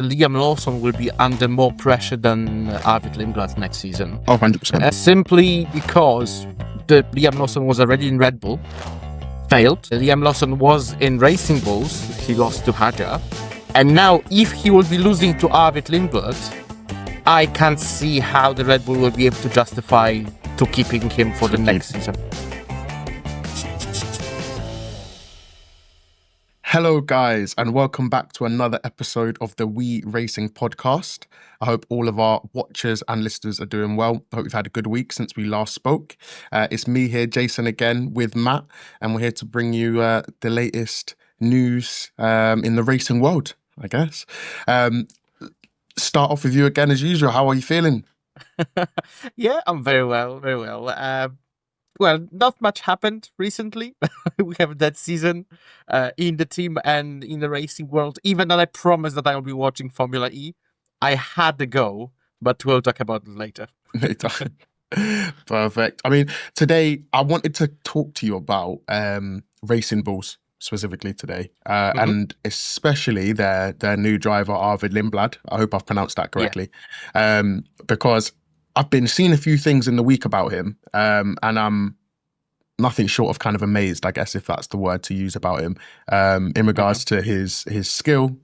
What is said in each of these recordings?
Liam Lawson will be under more pressure than Arvid Lindblad next season. Oh, 100%. Simply because Liam Lawson was already in Red Bull, failed. Liam Lawson was in Racing Bulls, he lost to Hajar. And now, if he will be losing to Arvid Lindblad, I can't see how the Red Bull will be able to justify to keeping him for the next season. Hello, guys, and welcome back to another episode of the We Racing podcast. I hope all of our watchers and listeners are doing well. I hope you've had a good week since we last spoke. It's me here, Jason, again with Matt, and we're here to bring you the latest news in the racing world, I guess. Start off with you again as usual. How are you feeling? Yeah, I'm very well, very well. Well, not much happened recently. We have that season in the team and in the racing world. Even though I promised that I will be watching Formula E, I had to go, but we'll talk about it later. Perfect. I mean, today I wanted to talk to you about Racing Bulls specifically today, and especially their new driver Arvid Lindblad. I hope I've pronounced that correctly, because I've been seeing a few things in the week about him, and I'm nothing short of kind of amazed, I guess, if that's the word to use about him, in regards to his skill,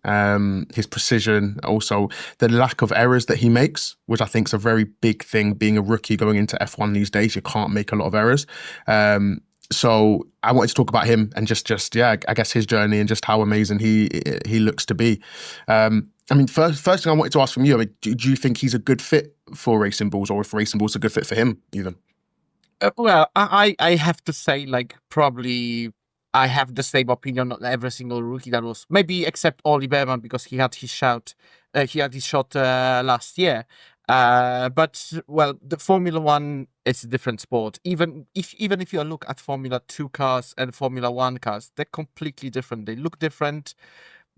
his precision, also the lack of errors that he makes, which I think is a very big thing. Being a rookie going into F1 these days, you can't make a lot of errors. So I wanted to talk about him and just I guess his journey and just how amazing he looks to be. I mean, first thing I wanted to ask from you, I mean, do you think he's a good fit for Racing Bulls, or if Racing Bulls are a good fit for him even? Well, I have to say, like, probably I have the same opinion on every single rookie that was, maybe except Ollie Behrman, because he had his shot last year. But well, the Formula One is a different sport. Even if you look at Formula 2 cars and Formula 1 cars, they're completely different. They look different.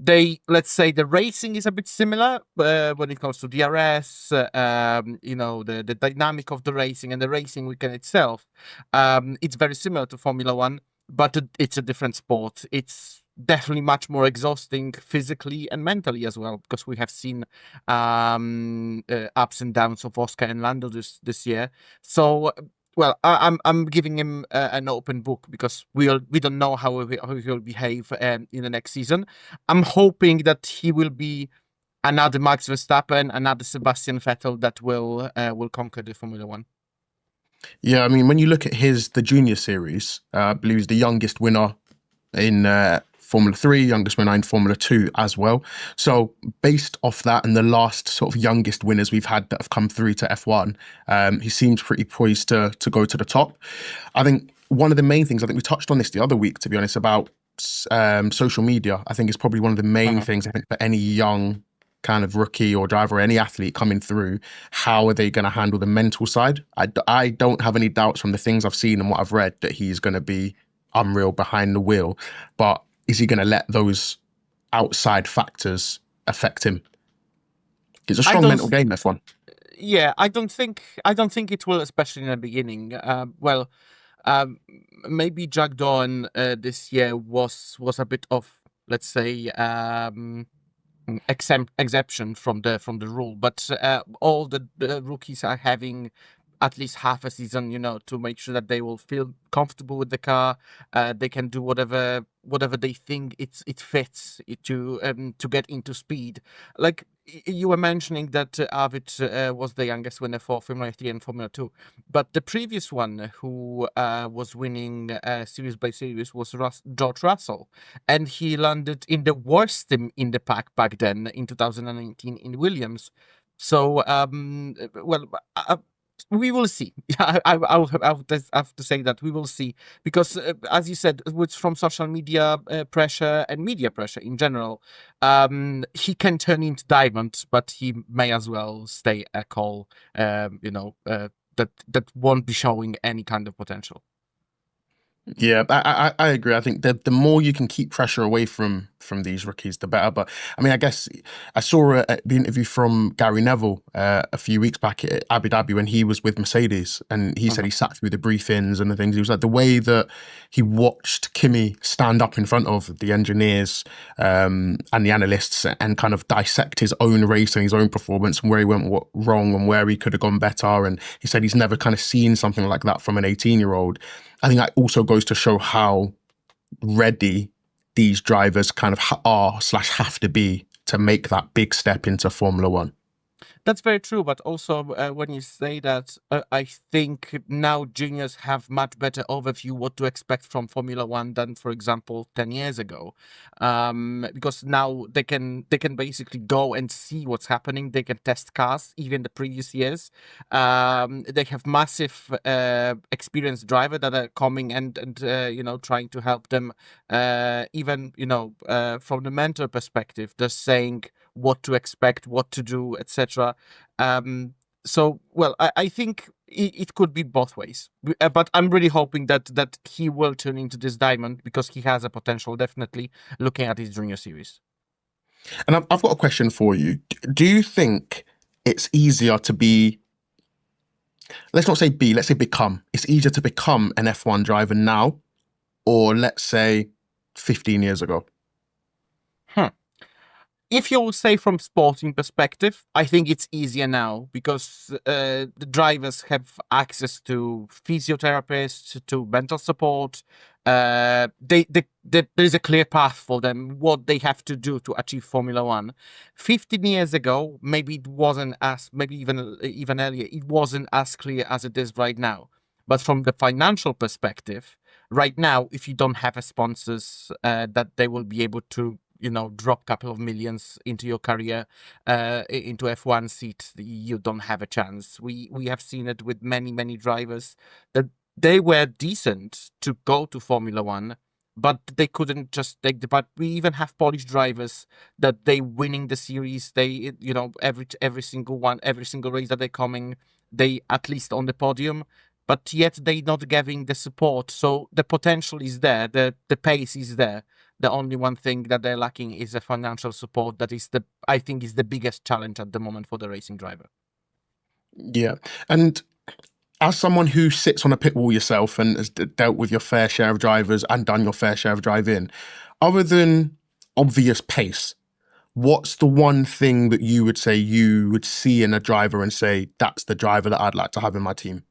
Let's say the racing is a bit similar when it comes to DRS, the dynamic of the racing and the racing weekend itself. It's very similar to Formula One, but it's a different sport. It's definitely much more exhausting physically and mentally as well, because we have seen ups and downs of Oscar and Lando this year. So, well, I'm giving him an open book, because we don't know how he will behave in the next season. I'm hoping that he will be another Max Verstappen, another Sebastian Vettel that will conquer the Formula One. Yeah, I mean, when you look at the junior series, I believe he's the youngest winner in Formula 3, youngest winner in Formula 2 as well. So based off that and the last sort of youngest winners we've had that have come through to F1, he seems pretty poised to go to the top. I think one of the main things, I think we touched on this the other week, to be honest, about social media, I think is probably one of the main things, I think, for any young kind of rookie or driver or any athlete coming through. How are they going to handle the mental side? I don't have any doubts from the things I've seen and what I've read that he's going to be unreal behind the wheel, but is he going to let those outside factors affect him? It's a strong mental game, F1. Yeah, I don't think it will, especially in the beginning. Maybe Jack Dawn this year was a bit of, let's say, exception from the rule, but all the rookies are having at least half a season, to make sure that they will feel comfortable with the car. They can do whatever they think it fits to get into speed. Like you were mentioning that Arvid was the youngest winner for Formula 3 and Formula 2, but the previous one who was winning series by series was George Russell, and he landed in the worst team in the pack back then in 2019 in Williams. So, we will see. I would have to say that we will see, because as you said, from social media pressure and media pressure in general, he can turn into diamonds, but he may as well stay a coal, that won't be showing any kind of potential. Yeah, I agree. I think that the more you can keep pressure away from from these rookies, the better. But I mean, I guess I saw the interview from Gary Neville a few weeks back at Abu Dhabi when he was with Mercedes, and he said he sat through the briefings and the things. He was like, the way that he watched Kimi stand up in front of the engineers and the analysts and kind of dissect his own race and his own performance and where he went wrong and where he could have gone better. And he said he's never kind of seen something like that from an 18-year-old. I think that also goes to show how ready these drivers kind of have to be to make that big step into Formula One. That's very true, but also when you say that, I think now juniors have much better overview what to expect from Formula One than, for example, 10 years ago, because now they can basically go and see what's happening. They can test cars, even the previous years. They have massive experienced driver that are coming and trying to help them, even from the mentor perspective, just saying what to expect, what to do, etc. I think it could be both ways, but I'm really hoping that he will turn into this diamond because he has a potential, definitely, looking at his junior series. And I've got a question for you. Do you think it's easier to be, let's not say be, let's say become, it's easier to become an F1 driver now, or let's say 15 years ago? If you say from sporting perspective, I think it's easier now because the drivers have access to physiotherapists, to mental support. There is a clear path for them, what they have to do to achieve Formula One. 15 years ago, maybe it wasn't as, maybe even earlier, it wasn't as clear as it is right now. But from the financial perspective, right now, if you don't have a sponsors that they will be able to drop a couple of millions into your career, into F1 seat, you don't have a chance. We have seen it with many drivers that they were decent to go to Formula One, but they couldn't just take the. But we even have Polish drivers that they winning the series. They every single race that they're coming, they at least on the podium. But yet they not giving the support. So the potential is there, the pace is there. The only one thing that they're lacking is a financial support. That is I think is the biggest challenge at the moment for the racing driver. Yeah. And as someone who sits on a pit wall yourself and has dealt with your fair share of drivers and done your fair share of drive-in, other than obvious pace, what's the one thing that you would say you would see in a driver and say, that's the driver that I'd like to have in my team?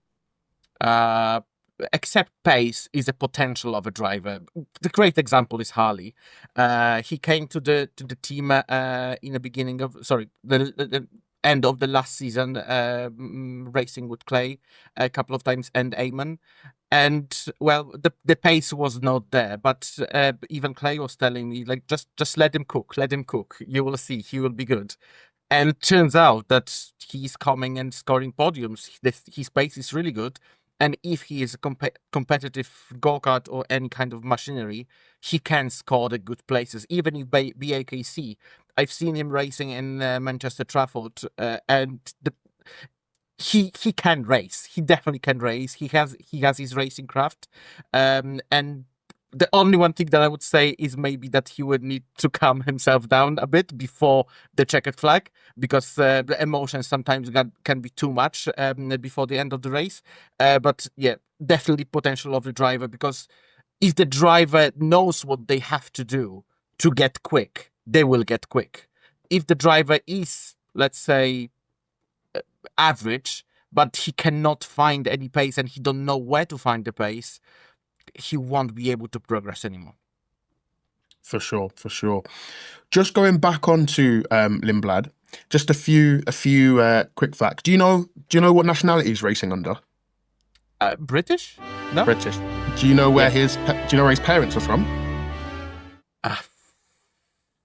Except pace is a potential of a driver. The great example is Harley. He came to the team in the beginning of the end of the last season, racing with Clay a couple of times and Eamon. And well, the pace was not there, but even Clay was telling me, like, just let him cook. You will see, he will be good. And it turns out that he's coming and scoring podiums. His pace is really good. And if he is a competitive go-kart or any kind of machinery, he can score the good places. Even in BAKC, I've seen him racing in Manchester Trafford, and he can race. He definitely can race. He has his racing craft, and the only one thing that I would say is maybe that he would need to calm himself down a bit before the checkered flag, because the emotions sometimes can be too much before the end of the race. But yeah, definitely potential of the driver, because if the driver knows what they have to do to get quick, they will get quick. If the driver is, let's say, average, but he cannot find any pace and he don't know where to find the pace, he won't be able to progress anymore. For sure. Just going back onto Lindblad, just a few quick facts. Do you know what nationality he's racing under? British? No. British. Do you know where his parents are from?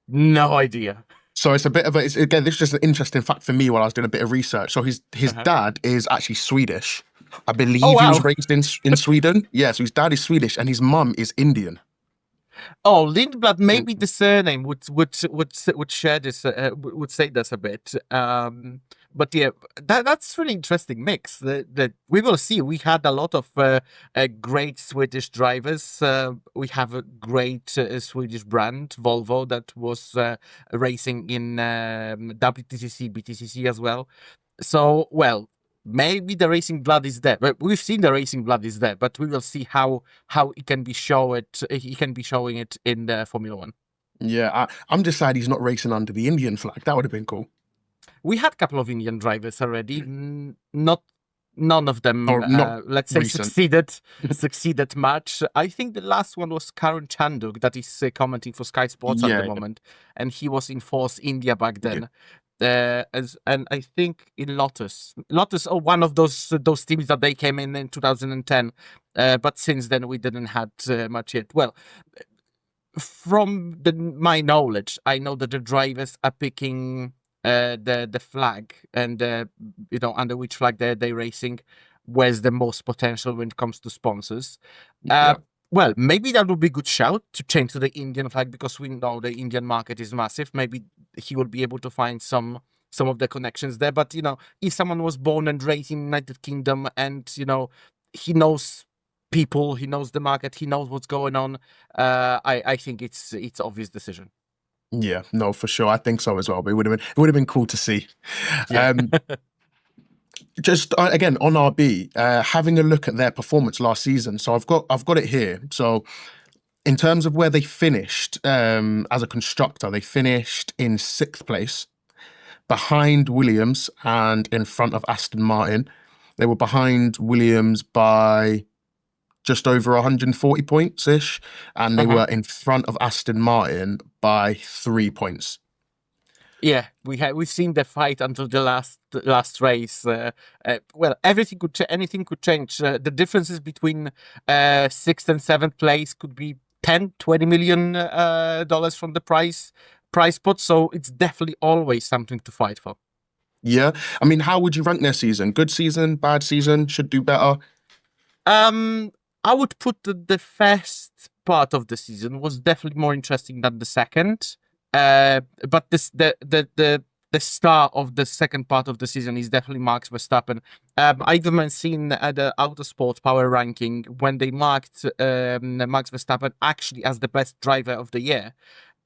No idea. So it's a bit of this is just an interesting fact for me while I was doing a bit of research. So his dad is actually Swedish. I believe he was raised in Sweden. Yeah, so his dad is Swedish and his mum is Indian. Oh, Lindblad, Mm, maybe the surname would share this would say this a bit. But yeah, that's really interesting mix. That we will see. We had a lot of great Swedish drivers. We have a great Swedish brand, Volvo, that was racing in WTCC, BTCC as well. So, well, maybe the racing blood is there. But we've seen the racing blood is there, but we will see how it can be show it. He can be showing it in the Formula One. yeah, I'm just sad he's not racing under the Indian flag. That would have been cool. We had a couple of Indian drivers already. Not none of them, Or not let's say, recent. succeeded much. I think the last one was Karun Chanduk, that is commenting for Sky Sports at the Yeah, moment, and he was in Force India back yeah, then. And I think in Lotus, are one of those teams that they came in 2010. But since then we didn't had much yet. Well, from my knowledge, I know that the drivers are picking the flag and under which flag they racing, where's the most potential when it comes to sponsors. Uh, yeah, well, maybe that would be a good shout to change to the Indian flag because we know the Indian market is massive. Maybe he will be able to find some of the connections there. But if someone was born and raised in United Kingdom and he knows people, he knows the market, he knows what's going on. I think it's obvious decision. yeah. No, for sure. I think so as well. But it would have been cool to see. Yeah. Um, just again on RB, having a look at their performance last season. So I've got it here. So in terms of where they finished as a constructor, they finished in sixth place, behind Williams and in front of Aston Martin. They were behind Williams by just over 140 points ish, and they Uh-huh. were in front of Aston Martin by 3 points. Yeah, we've seen the fight until the last race. Well, anything could change. The differences between sixth and seventh place could be 10-20 million dollars from the price pot. So it's definitely always something to fight for. Yeah, I mean, how would you rank their season? Good season, bad season, should do better? Um, I would put the first part of the season was definitely more interesting than the second. But this the star of the second part of the season is definitely Max Verstappen. I've even seen at the Autosport Power Ranking when they marked Max Verstappen actually as the best driver of the year.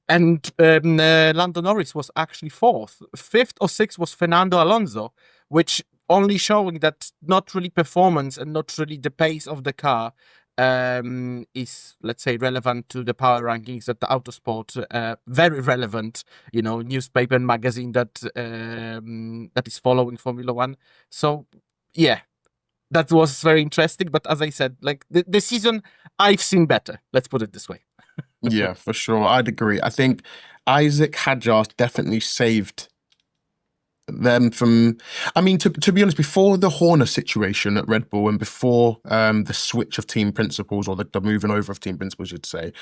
And Lando Norris was actually fourth. Fifth or sixth was Fernando Alonso, which only showing that not really performance and not really the pace of the car is, let's say, relevant to the power rankings at the Autosport. Very relevant, newspaper and magazine that is following Formula One. So, yeah, that was very interesting. But as I said, like the season, I've seen better. Let's put it this way. Yeah, for sure. I'd agree. I think Isaac Hadjar definitely saved them from. I mean, to be honest, before the Horner situation at Red Bull and before the switch of team principals, or the moving over of team principals, you'd say,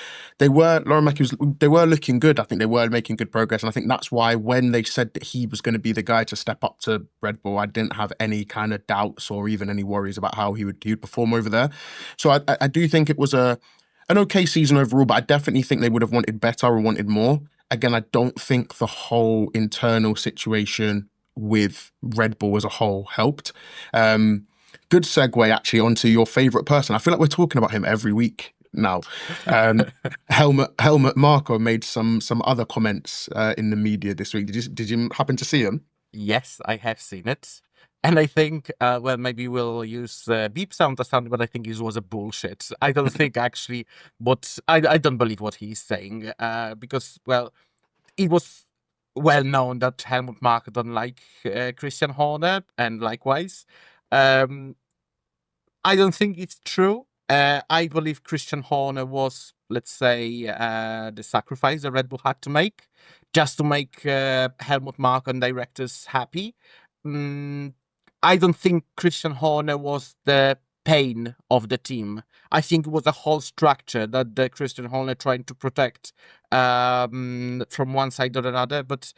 Lauren Mackey they were looking good. I think they were making good progress, and I think that's why when they said that he was going to be the guy to step up to Red Bull, I didn't have any kind of doubts or even any worries about how he would perform over there. So I do think it was an okay season overall, but I definitely think they would have wanted better or wanted more. Again, I don't think the whole internal situation with Red Bull as a whole helped. Good segue actually onto your favorite person. I feel like we're talking about him every week now. Helmut Marko made some other comments in the media this week. Did you happen to see him? Yes, I have seen it. And I think, well, maybe we'll use beep sound or something, but I think it was a bullshit. I don't think actually I don't believe what he's saying, because, well, it was well known that Helmut Marko don't like Christian Horner, and likewise. Um, I don't think it's true. I believe Christian Horner was, let's say, the sacrifice that Red Bull had to make just to make Helmut Marko and directors happy. Mm, I don't think Christian Horner was the pain of the team. I think it was a whole structure that the Christian Horner trying to protect from one side or another. But,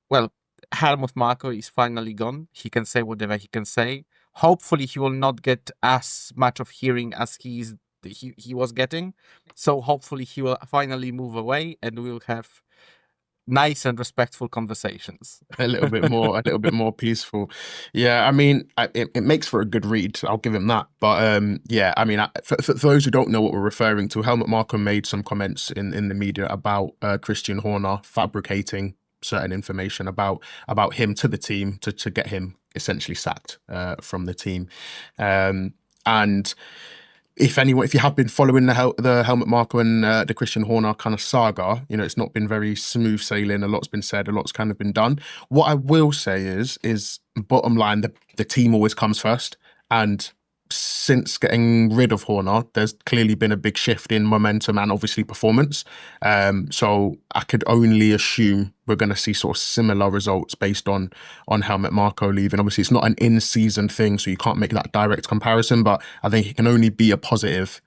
well, Helmut Marko is finally gone. He can say whatever he can say. Hopefully, he will not get as much of hearing as he's he was getting. So hopefully he will finally move away, and we'll have nice and respectful conversations. A little bit more peaceful. Yeah, I mean, it makes for a good read. I'll give him that. But yeah, I mean, for those who don't know what we're referring to, Helmut Marko made some comments in the media about Christian Horner fabricating certain information about him to the team to get him essentially sacked from the team, and if you have been following the Helmut Marko and the Christian Horner kind of saga, you know, it's not been very smooth sailing. A lot's been said, a lot's kind of been done. What I will say is bottom line, the team always comes first. And since getting rid of Horner, there's clearly been a big shift in momentum and obviously performance. So I could only assume we're going to see sort of similar results based on Helmut Marko leaving. Obviously, it's not an in-season thing, so you can't make that direct comparison. But I think it can only be a positive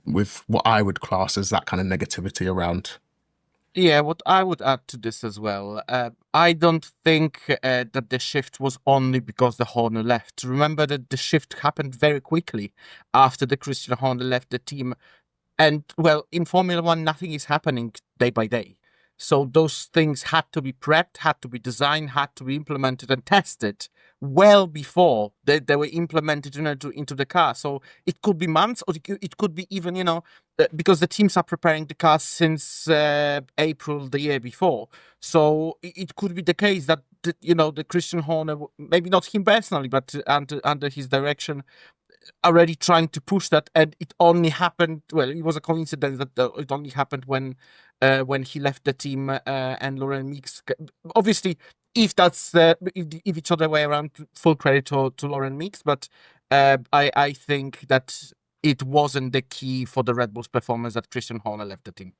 with what I would class as that kind of negativity around. Yeah, what I would add to this as well, I don't think that the shift was only because the Horner left. Remember that the shift happened very quickly after the Christian Horner left the team. And well, in Formula One, nothing is happening day by day. So those things had to be prepped, had to be designed, had to be implemented and tested well before they were implemented into the car. So it could be months, or it could be even, because the teams are preparing the cars since April the year before. So it could be the case that, the Christian Horner, maybe not him personally, but under his direction, already trying to push that, and it only happened. Well, it was a coincidence that it only happened when he left the team, and Laurent Meeks. Obviously, if that's if it's other way around, full credit to Laurent Meeks. But I think that it wasn't the key for the Red Bull's performance that Christian Horner left the team.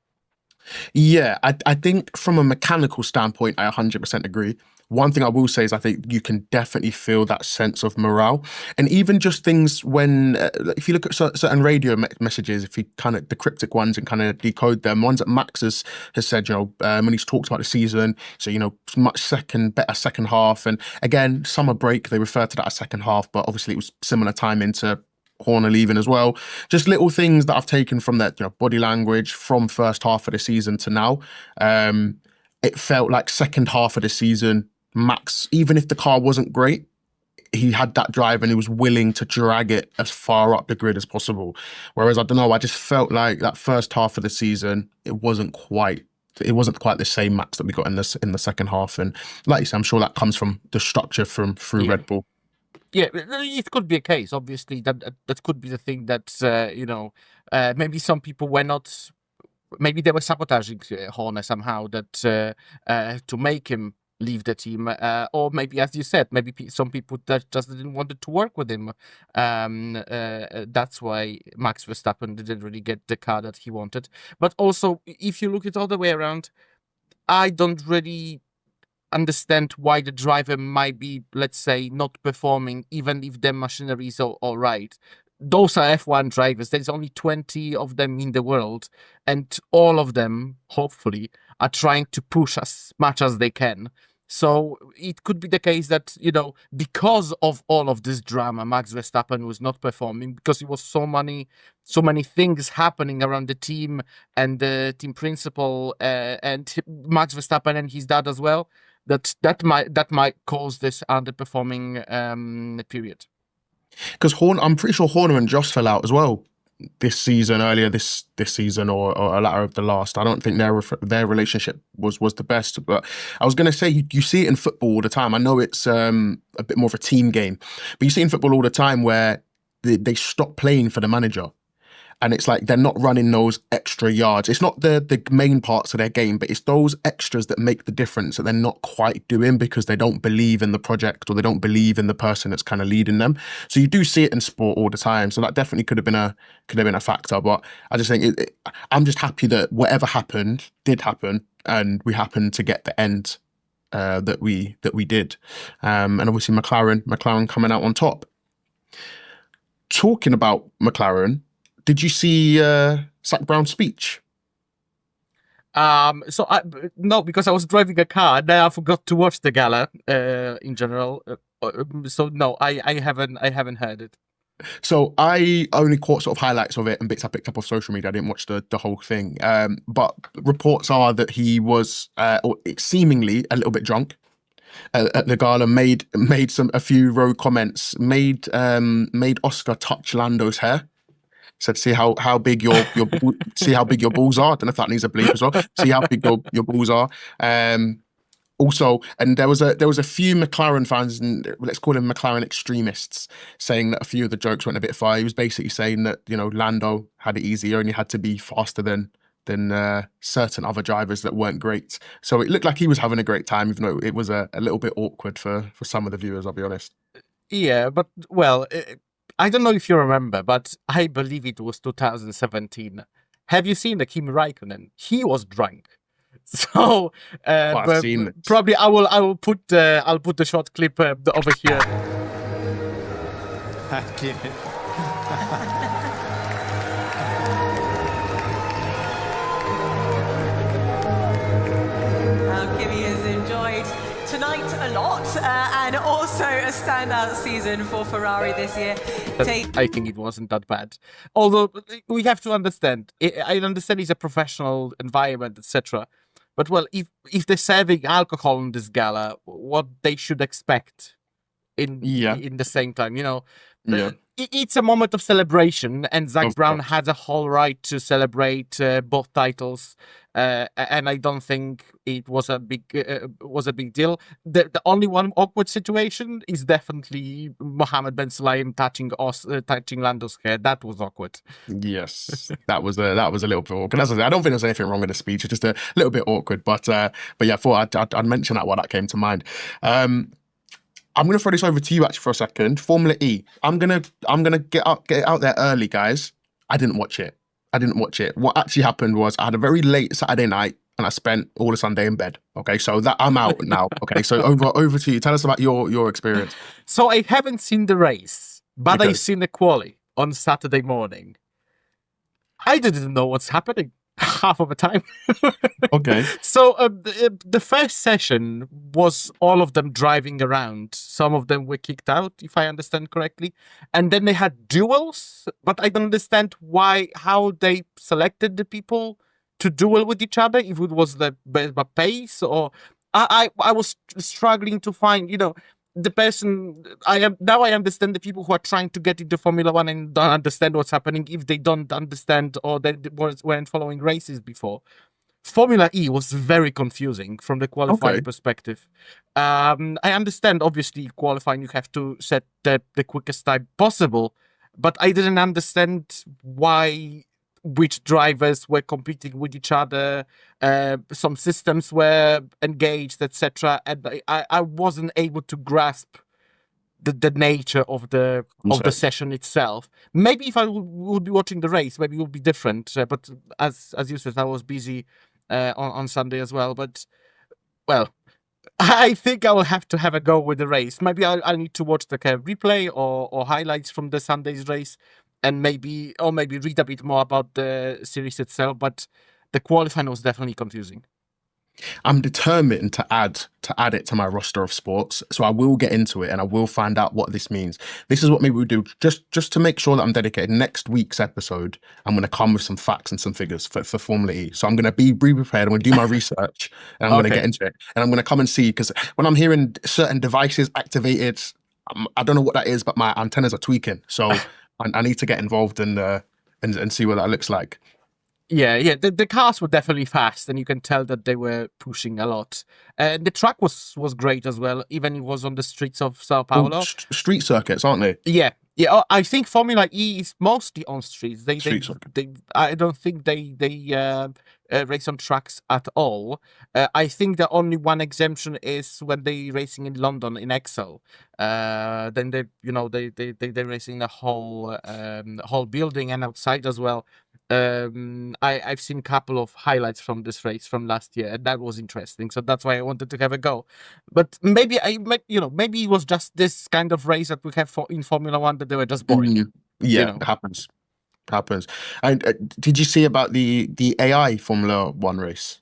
Yeah, I think from a mechanical standpoint, I 100% agree. One thing I will say is I think you can definitely feel that sense of morale. And even just things when, if you look at certain radio messages, if you kind of, the cryptic ones and kind of decode them, ones that Max has said, when he's talked about the season, so, much better second half. And again, summer break, they refer to that as second half, but obviously it was similar time into Horner leaving as well. Just little things that I've taken from that, body language from first half of the season to now. It felt like second half of the season, Max, even if the car wasn't great, he had that drive and he was willing to drag it as far up the grid as possible. Whereas I don't know, I just felt like that first half of the season, it wasn't quite the same Max that we got in the second half. And like you said, I'm sure that comes from the structure through Red Bull. Yeah, it could be a case. Obviously, that could be the thing that maybe some people were not. Maybe they were sabotaging Horner somehow that to make him leave the team, or maybe, as you said, maybe some people that just didn't want to work with him. That's why Max Verstappen didn't really get the car that he wanted. But also, if you look at all the way around, I don't really understand why the driver might be, let's say, not performing, even if the machinery is all right. Those are F1 drivers. There's only 20 of them in the world, and all of them, hopefully, are trying to push as much as they can. So it could be the case that, because of all of this drama, Max Verstappen was not performing because it was so many things happening around the team and the team principal, and Max Verstappen and his dad as well. That might cause this underperforming period. Because I'm pretty sure Horner and Joss fell out as well earlier this season or a latter of the last. I don't think their relationship was the best. But I was going to say, you see it in football all the time. I know it's a bit more of a team game, but you see in football all the time where they stop playing for the manager. And it's like they're not running those extra yards. It's not the main parts of their game, but it's those extras that make the difference that they're not quite doing because they don't believe in the project or they don't believe in the person that's kind of leading them. So you do see it in sport all the time. So that definitely could have been a factor. But I just think I'm just happy that whatever happened did happen, and we happened to get the end that we did. And obviously McLaren coming out on top. Talking about McLaren. Did you see Zach Brown's speech? So no, because I was driving a car, and then I forgot to watch the gala in general. So no, I haven't heard it. So I only caught sort of highlights of it and bits I picked up off social media. I didn't watch the whole thing. But reports are that he was or seemingly a little bit drunk at the gala, made a few road comments, made Oscar touch Lando's hair. Said, see how big see how big your balls are. I don't know if that needs a bleep as well. See how big your balls are. Also, and there was a few McLaren fans, and let's call them McLaren extremists, saying that a few of the jokes went a bit far. He was basically saying that Lando had it easy, he only had to be faster than certain other drivers that weren't great. So it looked like he was having a great time, even though it was a little bit awkward for some of the viewers. I'll be honest. Yeah, but well, I don't know if you remember, but I believe it was 2017. Have you seen the Kimi Raikkonen? He was drunk. So, Oh, I've but seen it. probably I'll put the short clip over here. Kimi has enjoyed tonight a lot, and also a standout season for Ferrari this year. I think it wasn't that bad. Although we have to understand, I understand it's a professional environment, etc. But well, if they're serving alcohol in this gala, what they should expect in the same time, Yeah. It's a moment of celebration, and Zach Of Brown course. had a whole right to celebrate both titles, and I don't think it was a big deal. The only one awkward situation is definitely Mohammed Ben Sulayem touching Lando's hair. That was awkward. Yes, that was a little bit awkward. As I said, I don't think there's anything wrong with the speech. It's just a little bit awkward. But yeah, I thought I'd mention that while that came to mind. I'm gonna throw this over to you actually for a second. Formula E. I'm gonna get it out there early, guys. I didn't watch it. What actually happened was I had a very late Saturday night and I spent all the Sunday in bed. Okay, so that I'm out now. Okay, so over to you. Tell us about your experience. So I haven't seen the race, but Okay. I seen the quali on Saturday morning. I didn't know what's happening half of the time. Okay. So the first session was all of them driving around. Some of them were kicked out, if I understand correctly, and then they had duels. But I don't understand how they selected the people to duel with each other. If it was the pace, or I was struggling to find, the person. I understand the people who are trying to get into Formula One and don't understand what's happening if they don't understand or they weren't following races before. Formula E was very confusing from the qualifying Okay. perspective. I understand, obviously, qualifying you have to set the quickest time possible, but I didn't understand which drivers were competing with each other. Some systems were engaged, etc., and I wasn't able to grasp the nature of the session itself. Maybe if I would be watching the race, maybe it would be different. But as you said, I was busy on Sunday as well. But well, I think I will have to have a go with the race. Maybe I'll need to watch the replay or highlights from the Sunday's race, and maybe read a bit more about the series itself. But the qualifying was definitely confusing. I'm determined to add it to my roster of sports, so I will get into it and I will find out what this means. This is what maybe we'll do just to make sure that I'm dedicated. Next week's episode, I'm going to come with some facts and some figures for Formula E. So I'm going to be prepared. I'm going to do my research and I'm going to get into it. And I'm going to come and see, because when I'm hearing certain devices activated, I don't know what that is, but my antennas are tweaking. So I need to get involved and see what that looks like. Yeah. The cars were definitely fast, and you can tell that they were pushing a lot. The track was great as well, even it was on the streets of Sao Paulo. Street circuits, aren't they? Yeah. I think Formula E is mostly on streets. I don't think they race on tracks at all. I think the only one exemption is when they racing in London in Excel. Then they're racing the whole building and outside as well. I've seen a couple of highlights from this race from last year, and that was interesting. So that's why I wanted to have a go. But maybe maybe it was just this kind of race that we have in Formula One, that they were just boring. Yeah, it happens. And did you see about the AI Formula One race?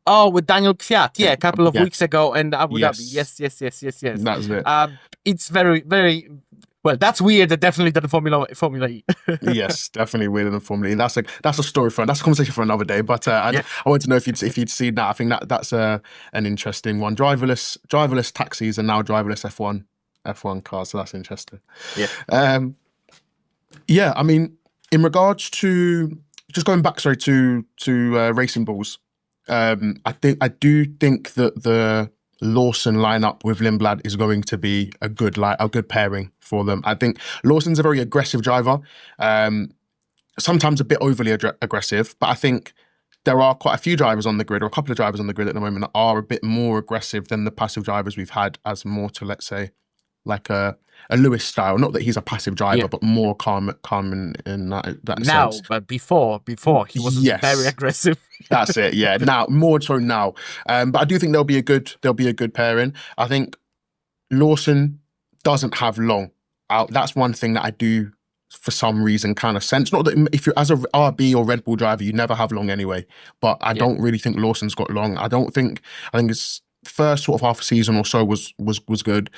Oh, with Daniel Kvyat, yeah, a couple of weeks ago in Abu Dhabi. Yes. Yes. That's it. It's very, very. Well, that's weird. Definitely than Formula E. Yes, definitely weirder than Formula E. That's a story that's a conversation for another day. But I wanted to know if you'd seen that. I think that's an interesting one. Driverless taxis and now driverless F1 cars. So that's interesting. Yeah. Yeah. I mean, in regards to just going back, sorry, to Racing Bulls. I do think that the Lawson lineup with Lindblad is going to be a good pairing for them. I think Lawson's a very aggressive driver, sometimes a bit overly aggressive, but I think there are quite a few drivers on the grid, or a couple of drivers on the grid at the moment, that are a bit more aggressive than the passive drivers we've had, as more to, let's say, like a Lewis style. Not that he's a passive driver, but more calm in that now, sense. but before he was very aggressive. That's it. Yeah. Now, more so now. But I do think there'll be a good pairing. I think Lawson doesn't have long out. That's one thing that I do, for some reason, kind of sense. Not that if you're as a RB or Red Bull driver, you never have long anyway. But I don't really think Lawson's got long. I think his first sort of half a season or so was good.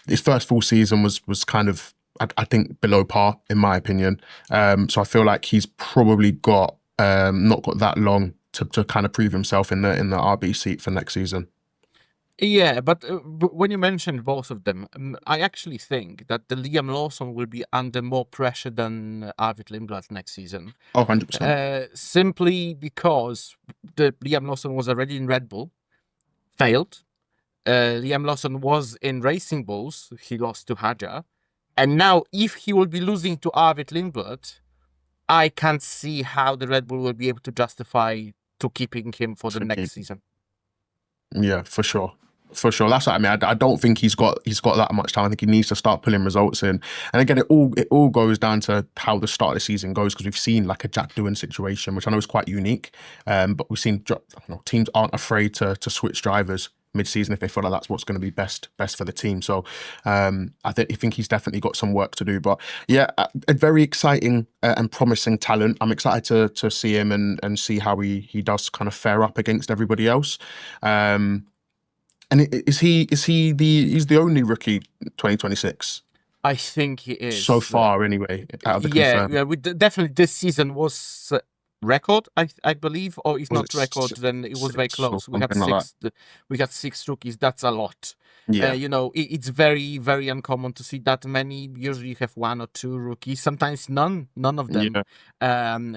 His first full season was kind of, I think, below par in my opinion. So I feel like he's probably got not got that long to kind of prove himself in the RB seat for next season. Yeah, but when you mentioned both of them, I actually think that the Liam Lawson will be under more pressure than Arvid Lindblad next season. Oh, 100%. Simply because the Liam Lawson was already in Red Bull, failed. Liam Lawson was in Racing Bulls, he lost to Hadjar. And now, if he will be losing to Arvid Lindblad, I can't see how the Red Bull will be able to justify to keeping him for the next season. Yeah, for sure. For sure, that's what I mean. I don't think he's got that much time. I think he needs to start pulling results in. And again, it all goes down to how the start of the season goes, because we've seen like a Jack Doohan situation, which I know is quite unique. But we've seen teams aren't afraid to switch drivers mid-season if they feel like that's what's going to be best for the team. So I think he's definitely got some work to do. But yeah, a very exciting and promising talent. I'm excited to see him and see how he does kind of fare up against everybody else. And he's the only rookie 2026? I think he is. So far, anyway, out of the confirmed. Yeah, definitely this season was record, I believe, or if not record, then it was very close. We got 6 rookies. That's a lot. Yeah. It's very, very uncommon to see that many. Usually you have 1 or 2 rookies, sometimes none of them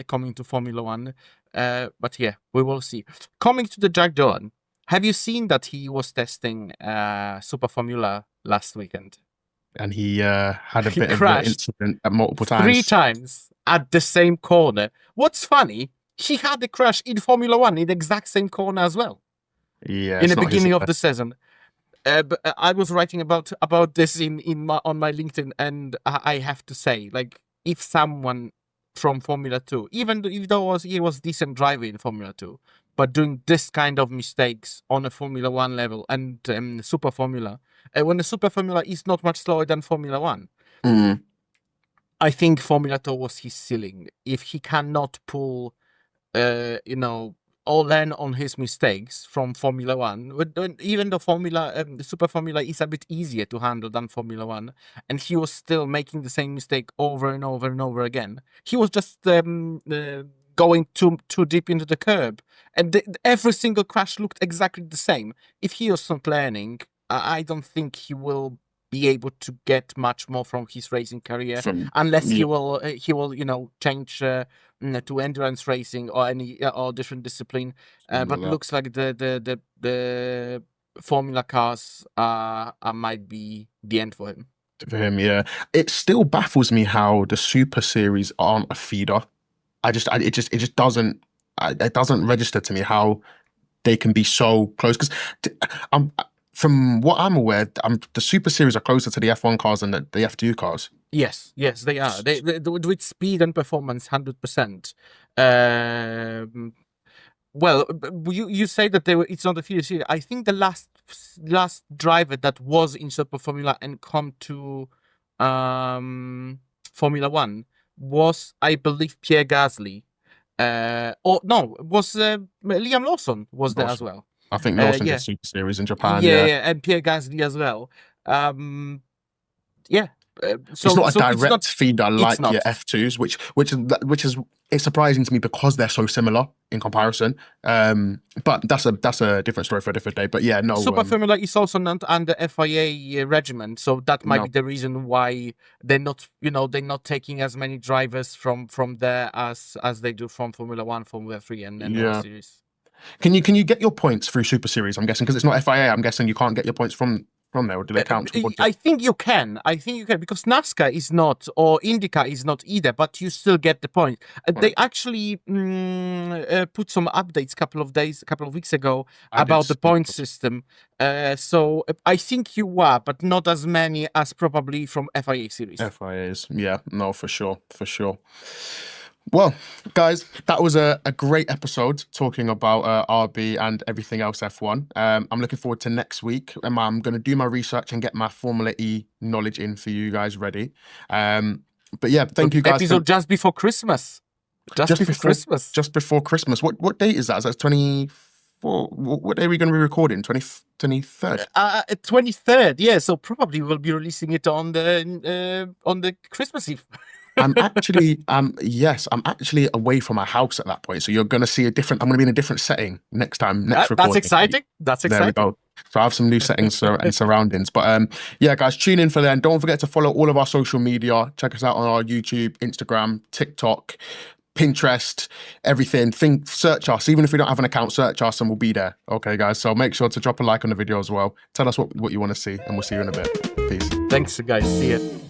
coming to Formula One. But yeah, we will see. Coming to the Jack Doohan, have you seen that he was testing Super Formula last weekend? And he had a bit of an incident at multiple times. 3 times at the same corner. What's funny, he had a crash in Formula One in the exact same corner as well. Yeah, in the beginning of the season. But I was writing about this on my LinkedIn, and I have to say, like, if someone from Formula 2, even though he was decent driver in Formula 2, but doing this kind of mistakes on a Formula 1 level and Super Formula, when the Super Formula is not much slower than Formula 1, I think Formula 2 was his ceiling. If he cannot pull, all in on his mistakes from Formula 1, even though the Super Formula is a bit easier to handle than Formula 1, and he was still making the same mistake over and over and over again. He was just going too deep into the curb, and every single crash looked exactly the same. If he was not learning, I don't think he will be able to get much more from his racing career unless he will change to endurance racing or any or different discipline. But looks like the Formula cars might be the end for him. For him, yeah. It still baffles me how the Super Series aren't a feeder. It just doesn't register to me how they can be so close, because from what I'm aware, the Super Series are closer to the F1 cars than the F2 cars. Yes, they are. They with speed and performance, 100%. Well, you say that it's not a feeder series. I think the last driver that was in Super Formula and come to Formula 1 was, I believe, Pierre Gasly. Was Liam Lawson was there as well. I think Lawson did Super Series in Japan. Yeah, and Pierre Gasly as well. it's not a direct it's not, feeder like not. your F2s, which is it's surprising to me because they're so similar in comparison. But that's a different story for a different day. But yeah, no. Super Formula is also not under FIA regiment, so that might No. be the reason why they're not, they're not taking as many drivers from there as they do from Formula 1, Formula 3, and other series. Can you get your points through Super Series? I'm guessing because it's not FIA. I'm guessing you can't get your points from there, or do they count towards it? I think you can. Because NASCAR is not, or IndyCar is not either, but you still get the point. They actually put some updates a couple of weeks ago about the point system. So I think you are, but not as many as probably from FIA series. FIAs, yeah, no, for sure. Well, guys, that was a great episode talking about RB and everything else F1. I'm looking forward to next week. I'm going to do my research and get my Formula E knowledge in for you guys ready. But yeah, thank you guys. Episode just before Christmas. Just before Christmas. What date is that? Is that 24? What day are we going to be recording? 23rd? 23rd, yeah. So probably we'll be releasing it on the Christmas Eve. I'm actually away from my house at that point. So you're going to see I'm going to be in a different setting next recording. That's exciting. There we go. So I have some new settings and surroundings. But yeah, guys, tune in for then. Don't forget to follow all of our social media. Check us out on our YouTube, Instagram, TikTok, Pinterest, everything. Search us. Even if we don't have an account, search us and we'll be there. Okay, guys. So make sure to drop a like on the video as well. Tell us what you want to see and we'll see you in a bit. Peace. Thanks, guys. See you.